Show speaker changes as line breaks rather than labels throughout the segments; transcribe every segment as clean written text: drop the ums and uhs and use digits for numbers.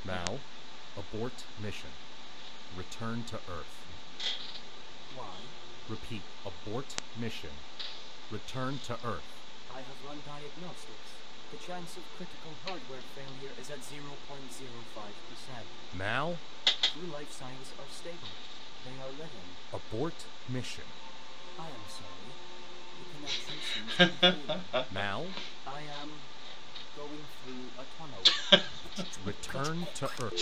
Mal, abort mission. Return to Earth.
Why?
Repeat, abort mission. Return to Earth.
I have run diagnostics. The chance of critical hardware failure is at 0.05%.
Mal,
True life signs are stable. They are living.
abort mission.
I am sorry. The connection seems to be failing.
Mal,
I am going through a tunnel.
return to Earth.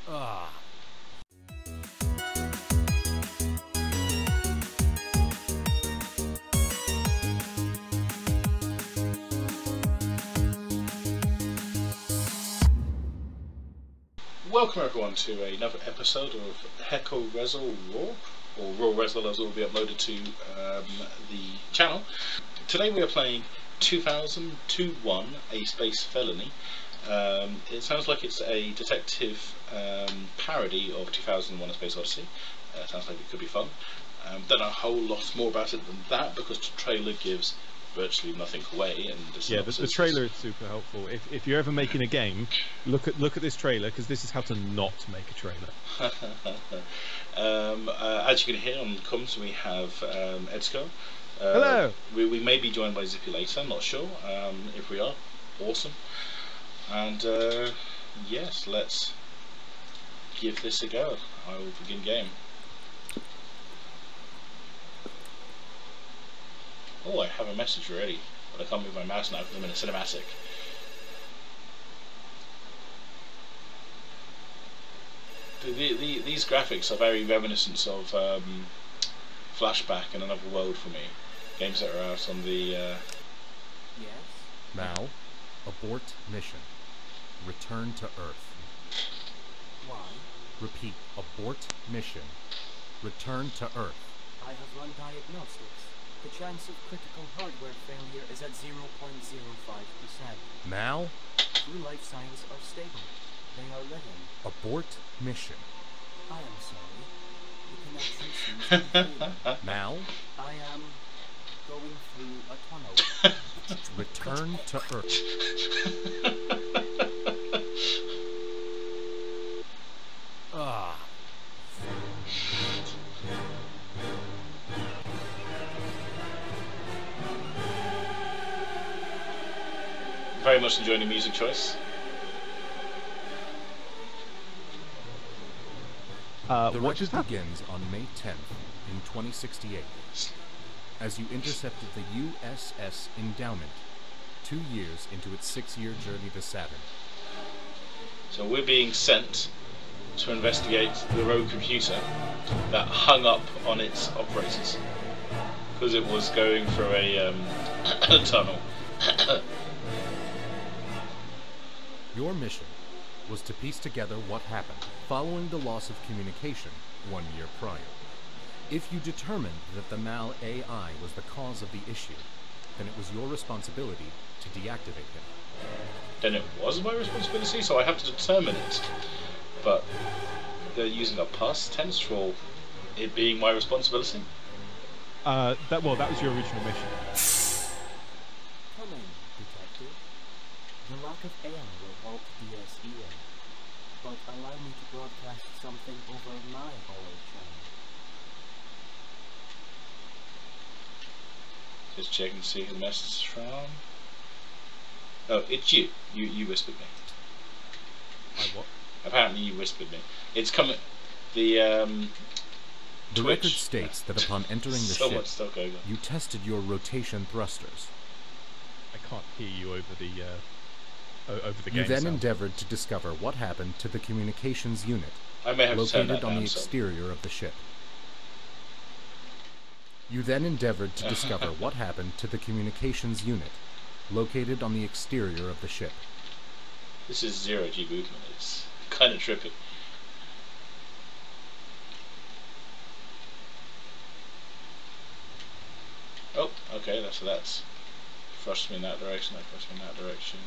Ah.
Welcome everyone to another episode of Rezal Raw, or Raw Rezal as it will be uploaded to the channel. Today we are playing 2001 A Space Felony. It sounds like it's a detective parody of 2001 A Space Odyssey. Sounds like it could be fun. Don't know a whole lot more about it than that because the trailer gives virtually nothing away, and
the trailer is super helpful. If you're ever making a game, look at this trailer, because this is how to not make a trailer.
As you can hear on the comms, we have Edsko.
Hello.
We may be joined by Zippy later. Not sure. If we are, awesome. And yes, let's give this a go. I will begin game. Oh, I have a message already, but I can't move my mouse now because I'm in a cinematic. These graphics are very reminiscent of Flashback and Another World for me. Games that are out on the...
Yes?
Mal, abort mission. Return to Earth.
Why?
Repeat, abort mission. Return to Earth.
I have run diagnostics. The chance of critical hardware failure is at 0.05%.
Mal,
True life signs are stable. They are living.
abort mission.
I am sorry. The connection seems to be failing.
Mal,
I am going through a tunnel.
return to Earth. Ah.
Very much enjoying the music choice.
The
What just
record
happened?
begins on May 10th in 2068 as you intercepted the USS Endowment 2 years into its 6-year journey to Saturn.
So we're being sent to investigate the rogue computer that hung up on its operators because it was going through a tunnel.
Your mission was to piece together what happened following the loss of communication 1 year prior. If you determined that the Mal AI was the cause of the issue, then it was your responsibility to deactivate him.
Then it was my responsibility, so I have to determine it. But they're using a past tense for it being my responsibility.
That was your original mission.
Come in, detective. The lack of air will halt DSEA, but allow me to broadcast something over my hollow channel.
Just checking to see who the message is from. Oh, it's you. You whispered me.
I what?
Apparently you whispered me. It's coming. The
The
Twitch.
record states that upon entering the
So
ship,
much stuff going on.
you tested your rotation thrusters.
I can't hear you over the game
You then
sound.
endeavored to discover what happened to the communications unit,
I may have to turn that
located on
down.
the
So.
exterior of the ship. You then endeavored to discover what happened to the communications unit, located on the exterior of the ship.
This is 0G movement. It's kind of trippy. Oh, okay, that's thrust me in that direction, that thrust me in that direction.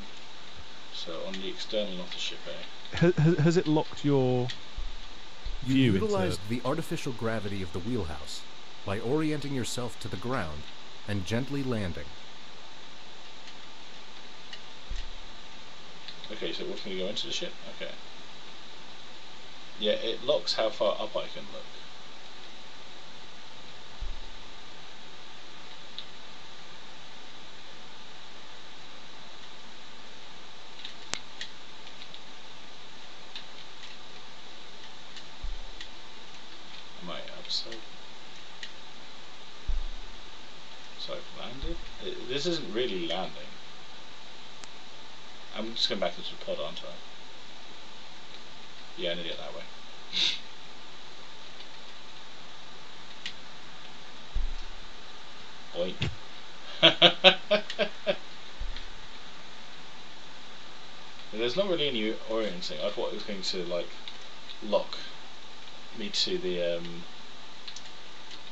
So on the external of the ship, eh?
Has it locked your
You
view
utilized
into...
the artificial gravity of the wheelhouse by orienting yourself to the ground and gently landing.
Okay, so what, can we go into the ship? Okay. Yeah, it locks how far up I can look. Am I upside? So I've landed? This isn't really landing. I'm just going back into the pod, aren't I? Yeah, I need it that way. Boink. There's not really any orienting. I thought it was going to like lock me to the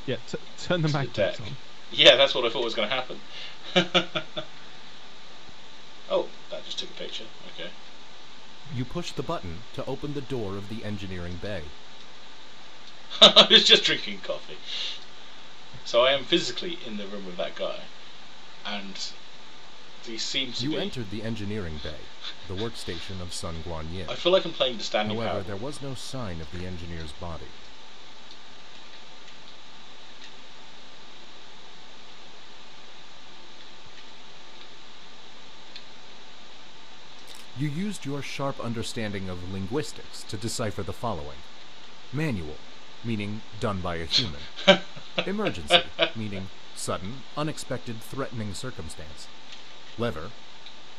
Yeah, turn the magnets on.
Yeah, that's what I thought was going to happen. Oh, that just took a picture. Okay.
You push the button to open the door of the engineering bay.
I was just drinking coffee. So I am physically in the room with that guy, and he seems to be...
You entered the engineering bay, the workstation of Sun Guan Yin.
I feel like I'm playing the standing
However,
power.
there was no sign of the engineer's body. You used your sharp understanding of linguistics to decipher the following. Manual, meaning done by a human. Emergency, meaning sudden, unexpected, threatening circumstance. Lever,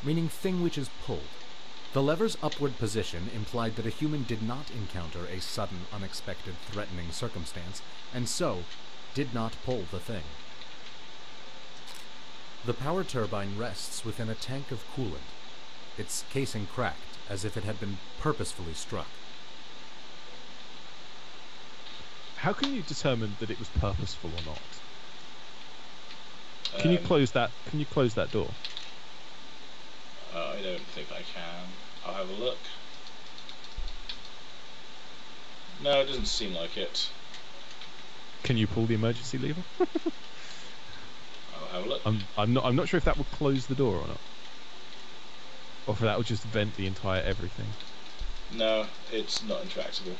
meaning thing which is pulled. The lever's upward position implied that a human did not encounter a sudden, unexpected, threatening circumstance, and so did not pull the thing. The power turbine rests within a tank of coolant, its casing cracked as if it had been purposefully struck.
How can you determine that it was purposeful or not? Can you close that? Can you close that door?
I don't think I can. I'll have a look. No, it doesn't seem like it.
Can you pull the emergency lever?
I'll have a look.
I'm not sure if that will close the door or not, or if that will just vent the entire everything.
No, it's not interactable.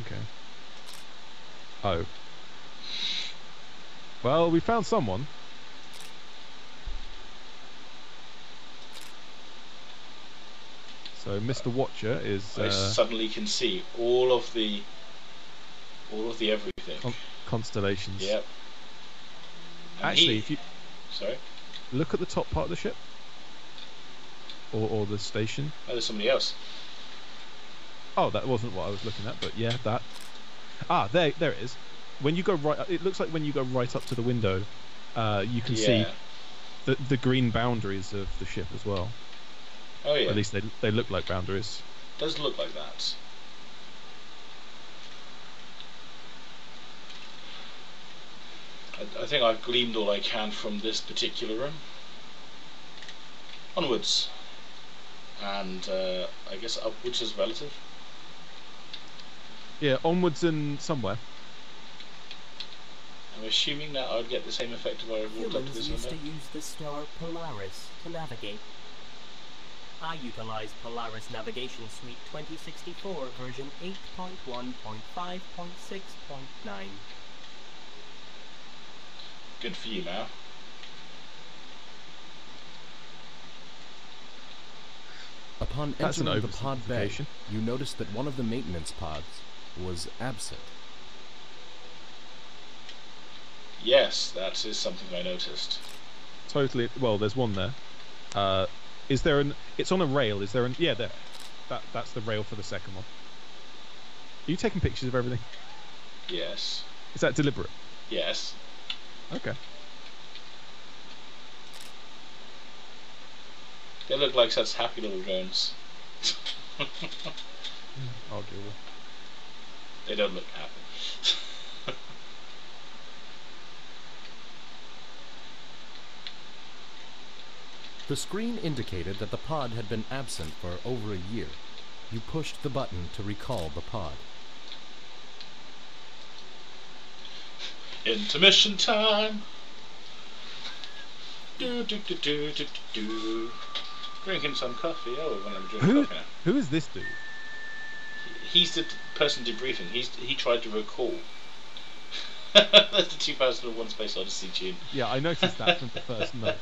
Okay. Oh. Well, we found someone. So Mr. Watcher is.
I suddenly can see all of the everything.
Constellations.
Yep. And
Actually, if you
sorry,
look at the top part of the ship, or the station.
oh, there's somebody else.
Oh, that wasn't what I was looking at, but yeah, that. Ah, there it is. When you go right, it looks like when you go right up to the window, you can see the green boundaries of the ship as well.
Oh yeah.
Or at least they look like boundaries.
Does look like that. I think I've gleaned all I can from this particular room. Onwards. And I guess upwards is relative.
Yeah, onwards and somewhere.
I'm assuming that I would get the same effect if I walked up to this
Humans used
window.
to use the star Polaris to navigate. I utilized Polaris Navigation Suite 2064 version 8.1.5.6.9.
Good for you now.
Upon
That's an
entering the pod bay,
oversimplification.
you noticed that one of the maintenance pods was absent.
Yes, that is something I noticed.
Totally. Well, there's one there. Is there an? It's on a rail. Is there an? Yeah, there. That's the rail for the second one. Are you taking pictures of everything?
Yes.
Is that deliberate?
Yes.
Okay.
They look like such happy little drones.
Arguable.
They don't look happy.
The screen indicated that the pod had been absent for over a year. You pushed the button to recall the pod.
Intermission time! Drinking some coffee. Oh, we're gonna drink coffee now.
Who is this dude?
He's the person debriefing. He tried to recall. That's the 2001 Space Odyssey tune.
Yeah, I noticed that from the first note.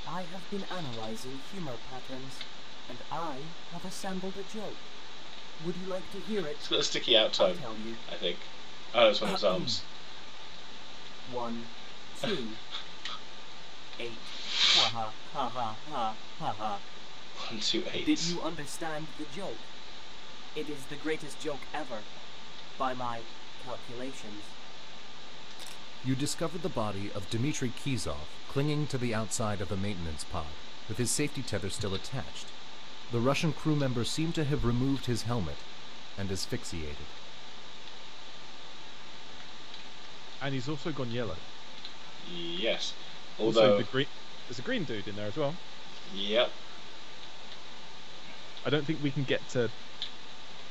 I have been analyzing humor patterns, and I have assembled a joke. Would you like to hear it?
It's got a sticky out tone,
I'll tell you.
I think. Oh, it's one of his arms.
1, 2, 8. Ha ha ha ha ha ha ha.
1, 2, 8.
Did you understand the joke? It is the greatest joke ever, by my calculations.
You discovered the body of Dmitry Kizov clinging to the outside of a maintenance pod, with his safety tether still attached. The Russian crew member seemed to have removed his helmet and asphyxiated.
And he's also gone yellow.
Yes.
Also,
Although...
there's a green dude in there as well.
Yep.
I don't think we can get to...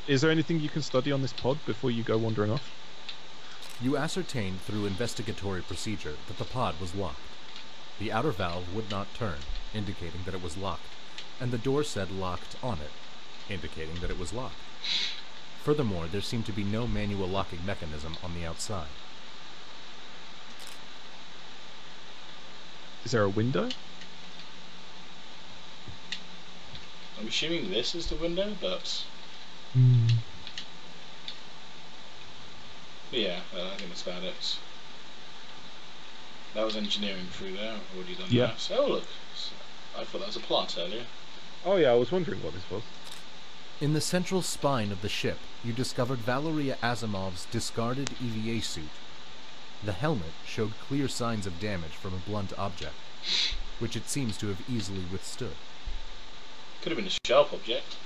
Is there anything you can study on this pod before you go wandering off?
You ascertained through investigatory procedure that the pod was locked. The outer valve would not turn, indicating that it was locked, and the door said locked on it, indicating that it was locked. Furthermore, there seemed to be no manual locking mechanism on the outside.
Is there a window?
I'm assuming this is the window, but... Yeah, I think that's about it. That was engineering through there. I've already done that. So, oh look, I thought that was a plot earlier.
Oh yeah, I was wondering what this was.
In the central spine of the ship, you discovered Valeria Asimov's discarded EVA suit. The helmet showed clear signs of damage from a blunt object, which it seems to have easily withstood.
Could have been a sharp object.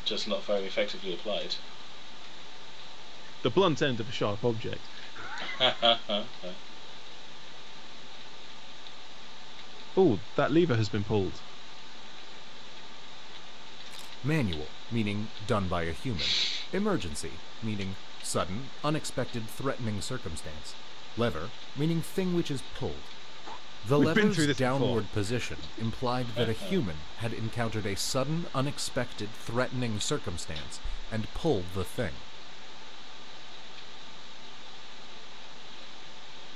Just not very effectively applied.
The blunt end of a sharp object. Oh, that lever has been pulled.
Manual, meaning done by a human. Emergency, meaning sudden, unexpected, threatening circumstance. Lever, meaning thing which is pulled. The
We've been through
lever's
this
downward
before.
position implied that a human had encountered a sudden, unexpected, threatening circumstance and pulled the thing.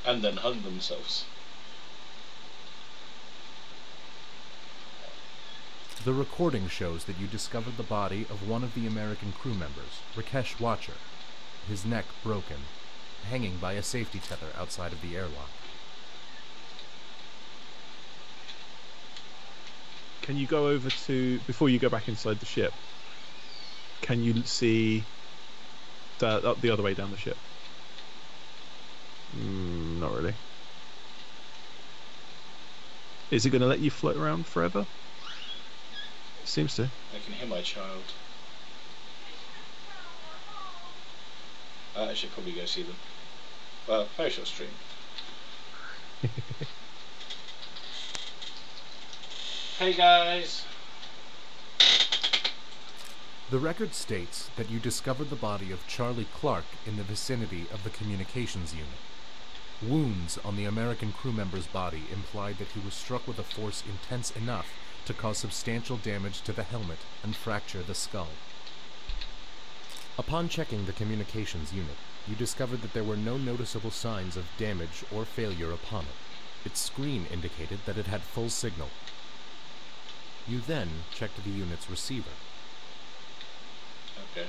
And then hung themselves.
The recording shows that you discovered the body of one of the American crew members, Rakesh Watcher, his neck broken, hanging by a safety tether outside of the airlock.
Can you go over to, before you go back inside the ship, can you see up the other way down the ship? Not really. Is it going to let you float around forever? It seems to.
I can hear my child. I should probably go see them. Well, very short stream. Hey guys!
The record states that you discovered the body of Charlie Clark in the vicinity of the communications unit. Wounds on the American crew member's body implied that he was struck with a force intense enough to cause substantial damage to the helmet and fracture the skull. Upon checking the communications unit, you discovered that there were no noticeable signs of damage or failure upon it. Its screen indicated that it had full signal. You then checked the unit's receiver.
Okay.